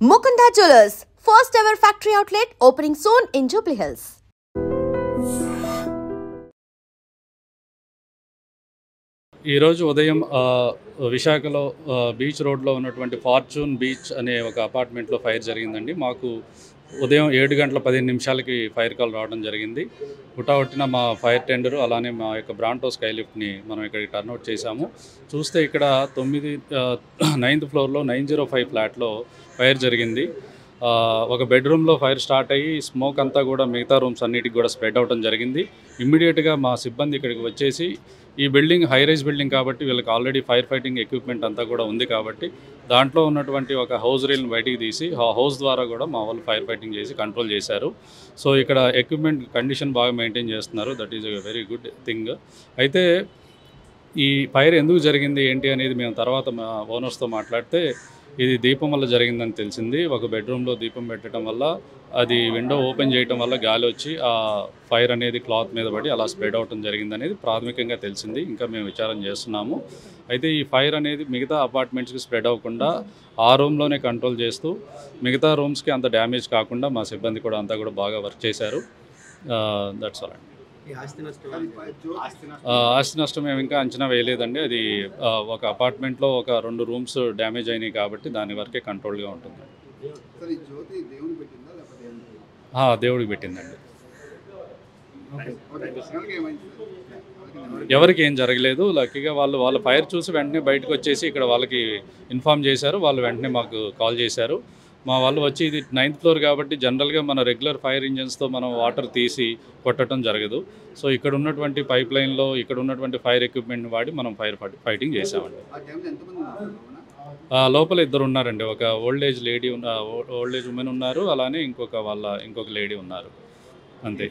Mukunda Jewellers, first ever factory outlet opening soon in Jubilee Hills. ఈ రోజు ఉదయం విశాఖలో బీచ్ రోడ్లో ఉన్నటువంటి ఫార్చ్యూన్ బీచ్ అనే ఒక అపార్ట్మెంట్లో ఫైర్ జరిగిందండి. మాకు ఉదయం 7:15 ఫైర్ కాల్ రావడం జరిగింది. హుటాహుటిన మా ఫైర్ టెండరు అలానే మా యొక్క బ్రాంటో స్కై లిఫ్ట్ని మనం ఇక్కడికి టర్న్అవుట్ చేశాము. చూస్తే ఇక్కడ 9th ఫ్లోర్లో 905 ఫ్లాట్లో ఫైర్ జరిగింది. ఒక బెడ్రూమ్లో ఫైర్ స్టార్ట్ అయ్యి స్మోక్ అంతా కూడా మిగతా రూమ్స్ అన్నిటికి కూడా స్ప్రెడ్ అవడం జరిగింది. ఇమ్మీడియట్గా మా సిబ్బంది ఇక్కడికి వచ్చేసి, ఈ బిల్డింగ్ హై రైజ్ బిల్డింగ్ కాబట్టి వీళ్ళకి ఆల్రెడీ ఫైర్ ఫైటింగ్ ఎక్విప్మెంట్ అంతా కూడా ఉంది కాబట్టి దాంట్లో ఉన్నటువంటి ఒక హౌస్ రైల్ని బయటికి తీసి ఆ హౌస్ ద్వారా కూడా మా వాళ్ళు ఫైర్ ఫైటింగ్ చేసి కంట్రోల్ చేశారు. సో ఇక్కడ ఎక్విప్మెంట్ కండిషన్ బాగా మెయింటైన్ చేస్తున్నారు. That is a very good thing. అయితే ఈ ఫైర్ ఎందుకు జరిగింది ఏంటి అనేది మేము తర్వాత మా ఓనర్స్తో మాట్లాడితే, ఇది దీపం వల్ల జరిగిందని తెలిసింది. ఒక బెడ్రూమ్లో దీపం పెట్టడం వల్ల అది విండో ఓపెన్ చేయడం వల్ల గాలి వచ్చి ఆ ఫైర్ అనేది క్లాత్ మీద పడి అలా స్ప్రెడ్ అవడం జరిగిందనేది ప్రాథమికంగా తెలిసింది. ఇంకా మేము విచారణ చేస్తున్నాము. అయితే ఈ ఫైర్ అనేది మిగతా అపార్ట్మెంట్స్కి స్ప్రెడ్ అవ్వకుండా ఆ రూమ్లోనే కంట్రోల్ చేస్తూ మిగతా రూమ్స్కి అంత డ్యామేజ్ కాకుండా మా సిబ్బంది కూడా అంతా కూడా బాగా వర్క్ చేశారు. దట్స్ ఆల్ అండి. ఆస్తి నష్టం మేము ఇంకా అంచనా వేయలేదండి. అది ఒక అపార్ట్మెంట్లో ఒక 2 రూమ్స్ డ్యామేజ్ అయినాయి కాబట్టి దాని వరకే కంట్రోల్గా ఉంటుంది. దేవుడికి పెట్టిందండి. ఎవరికి ఏం జరగలేదు. లక్కీగా వాళ్ళ ఫైర్ చూసి వెంటనే బయటకు వచ్చేసి ఇక్కడ వాళ్ళకి ఇన్ఫామ్ చేశారు. వాళ్ళు వెంటనే మాకు కాల్ చేశారు. మా వాళ్ళు వచ్చి, ఇది 9th ఫ్లోర్ కాబట్టి జనరల్గా మన రెగ్యులర్ ఫైర్ ఇంజన్స్తో మనం వాటర్ తీసి కొట్టడం జరగదు. సో ఇక్కడ ఉన్నటువంటి పైప్ లైన్లో ఇక్కడ ఉన్నటువంటి ఫైర్ ఎక్విప్మెంట్ వాడి మనం ఫైటింగ్ చేసామండి. లోపల 2 ఉన్నారండి. ఒక ఓల్డ్ ఏజ్ ఉమెన్ ఉన్నారు, అలానే ఇంకొక లేడీ ఉన్నారు. అంతే.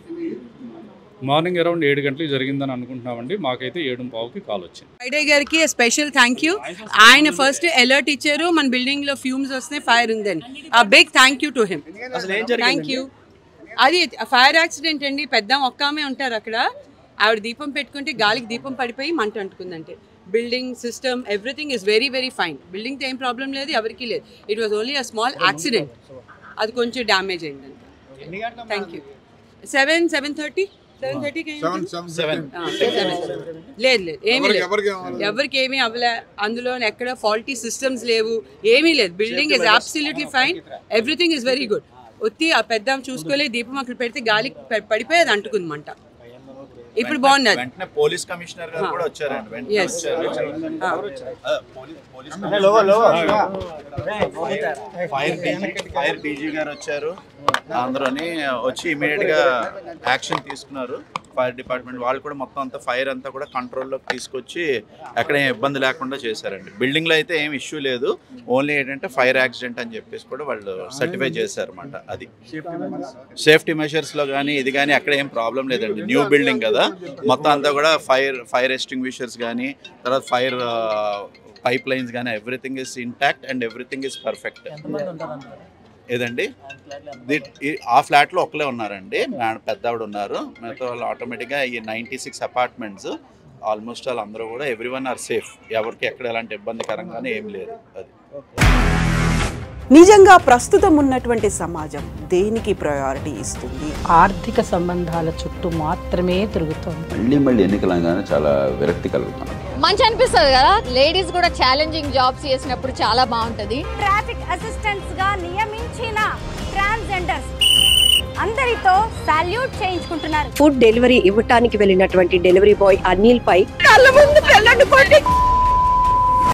మార్నింగ్ అరౌండ్ 7 గంటలకు జరిగిందని అనుకుంటున్నామండి. మాకైతే 7:15కి కాల్ వచ్చింది. ఫ్రైడే గారికి స్పెషల్ థ్యాంక్ యూ. ఆయన ఫస్ట్ అలర్ట్ ఇచ్చారు, మన బిల్డింగ్ లో ఫ్యూమ్స్ వస్తున్నాయి, ఫైర్ ఉందని. ఆ big thank you to him. Thank you. అది ఫైర్ యాక్సిడెంట్ అండి. పెద్ద ఒక్కామే ఉంటారు అక్కడ. ఆవిడ దీపం పెట్టుకుంటే గాలికి దీపం పడిపోయి మంట అంటుకుందంటే. Building system everything is very very fine. బిల్డింగ్తో ఏం ప్రాబ్లం లేదు, ఎవరికి లేదు. It was only a small accident. అది కొంచెం డ్యామేజ్ అయిందంటే. Thank you. 7:30 లేదు ఏమీ లేదు, ఎవరికి ఏమీ అవ్వలే. అందులో ఎక్కడ ఫాల్టీ సిస్టమ్స్ లేవు, ఏమీ లేదు. Building is absolutely fine. Everything is very good. ఒత్తి ఆ పెద్ద చూసుకోలే, దీపం అక్కడ పెడితే గాలి పడిపోయి అది అంటుకుందన్నమాట. ఇప్పుడు బాగున్నది. పోలీస్ కమిషనర్ గారు కూడా వచ్చారండి. ఫైర్ డీజీ గారు వచ్చారు. అందరూని వచ్చి ఇమీడియట్ గా యాక్షన్ తీసుకున్నారు. ఫైర్ డిపార్ట్మెంట్ వాళ్ళు కూడా మొత్తం అంతా ఫైర్ అంతా కూడా కంట్రోల్లోకి తీసుకొచ్చి ఎక్కడ ఏం ఇబ్బంది లేకుండా చేశారండి. బిల్డింగ్లో అయితే ఏం ఇష్యూ లేదు. ఓన్లీ ఏంటంటే ఫైర్ యాక్సిడెంట్ అని చెప్పేసి కూడా వాళ్ళు సర్టిఫై చేశారన్నమాట. అది సేఫ్టీ మెషర్స్లో కానీ ఇది కానీ అక్కడ ఏం ప్రాబ్లం లేదండి. న్యూ బిల్డింగ్ కదా, మొత్తం అంతా కూడా ఫైర్ ఎస్టింగ్విషర్స్ కానీ, తర్వాత ఫైర్ పైప్ లైన్స్ కానీ everything is intact and everything is perfect. ఏదండి, ఆ ఫ్లాట్లో ఒకలే ఉన్నారండి, పెద్ద ఆవిడ ఉన్నారు. మిగతా వాళ్ళు ఆటోమేటిక్గా ఈ 96 అపార్ట్మెంట్స్ ఆల్మోస్ట్ వాళ్ళు అందరూ కూడా ఎవ్రీవన్ ఆర్ సేఫ్. ఎవరికి ఎక్కడ ఎలాంటి ఇబ్బందికరంగానే ఏం లేదు. అది నిజంగా ప్రస్తుతం ఉన్నటువంటి సమాజం దేనికి ప్రయారిటీ ఇస్తుంది? ఆర్థిక సంబంధాల చుట్టూ మాత్రమే తిరుగుతుంది. మళ్ళీ ఎన్నికలంగానే చాలా విరక్తి కలుగుతాం. మంచి అనిపిస్తుంది కదా, లేడీస్ కూడా ఛాలెంజింగ్ జాబ్స్ చేసినప్పుడు చాలా బాగుంటది. ట్రాఫిక్ అసిస్టెంట్స్ గా నియమించిన ట్రాన్స్జెండర్స్ అందరితో సాల్యూట్ చేయించుకుంటున్నారు. ఫుడ్ డెలివరీ ఇవ్వటానికి వెళ్ళినటువంటి డెలివరీ బాయ్ అనిల్ పై కళ్ళ ముందు